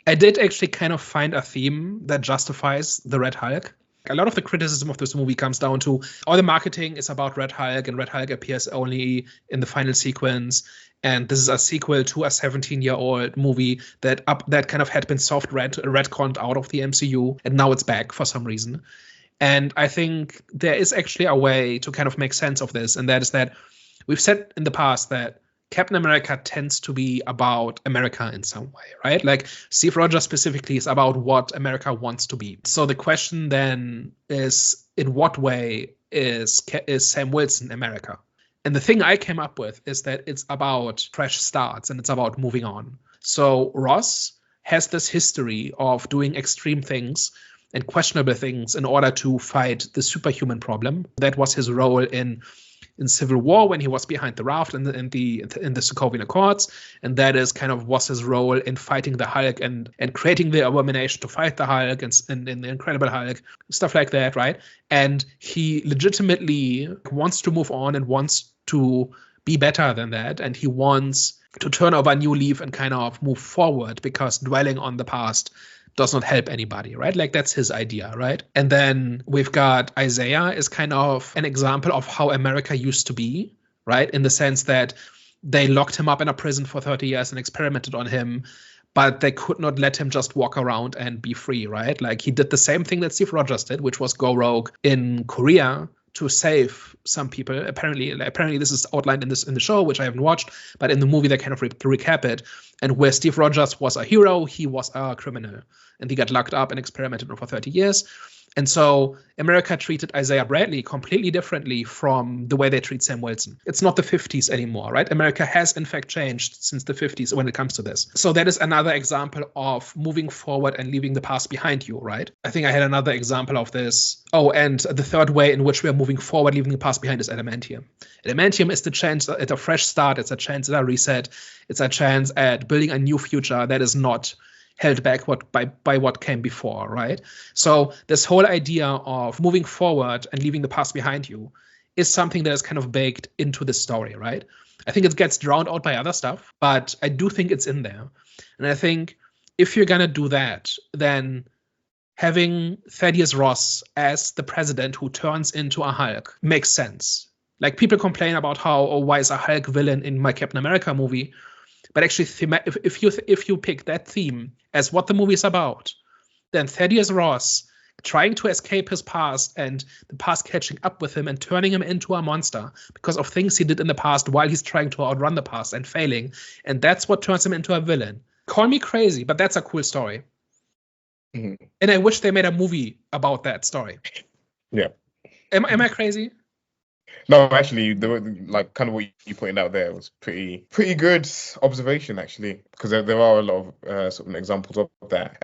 I did actually kind of find a theme that justifies the Red Hulk. A lot of the criticism of this movie comes down to all the marketing is about Red Hulk, and Red Hulk appears only in the final sequence. And this is a sequel to a 17-year-old movie that kind of had been soft retconned out of the MCU, and now it's back for some reason. And I think there is actually a way to kind of make sense of this, and that is that we've said in the past that Captain America tends to be about America in some way, right? Like Steve Rogers specifically is about what America wants to be. So the question then is, in what way is Sam Wilson America? And the thing I came up with is that it's about fresh starts and it's about moving on. So Ross has this history of doing extreme things and questionable things in order to fight the superhuman problem. That was his role in Civil War when he was behind the raft in the Sokovian Accords, and that is kind of was his role in fighting the Hulk and creating the Abomination to fight the Hulk and the Incredible Hulk, stuff like that, right? And he legitimately wants to move on and wants to be better than that, and he wants to turn over a new leaf and kind of move forward, because dwelling on the past does not help anybody, right? Like that's his idea, right? And then we've got Isaiah is kind of an example of how America used to be, right? In the sense that they locked him up in a prison for 30 years and experimented on him, but they could not let him just walk around and be free, right? Like he did the same thing that Steve Rogers did, which was go rogue in Korea to save some people. Apparently this is outlined in the show, which I haven't watched, but in the movie they kind of recap it. And where Steve Rogers was a hero, he was a criminal, and he got locked up and experimented on for 30 years. And so America treated Isaiah Bradley completely differently from the way they treat Sam Wilson. It's not the 50s anymore, right? America has in fact changed since the 50s when it comes to this. So that is another example of moving forward and leaving the past behind you, right? I think I had another example of this. Oh, and the third way in which we are moving forward, leaving the past behind, is adamantium. Adamantium is the chance at a fresh start. It's a chance at a reset. It's a chance at building a new future that is not held back by what came before, right? So this whole idea of moving forward and leaving the past behind you is something that is kind of baked into the story, right? I think it gets drowned out by other stuff, but I do think it's in there. And I think if you're going to do that, then having Thaddeus Ross as the president who turns into a Hulk makes sense. Like people complain about how, oh, why is a Hulk villain in my Captain America movie? But actually, if you pick that theme as what the movie is about, then Thaddeus Ross trying to escape his past and the past catching up with him and turning him into a monster because of things he did in the past while he's trying to outrun the past and failing, and that's what turns him into a villain. Call me crazy, but that's a cool story. Mm-hmm. And I wish they made a movie about that story. Yeah. Am I crazy? No, actually, like kind of what you pointed out there was pretty good observation, actually, because there are a lot of sort of examples of that.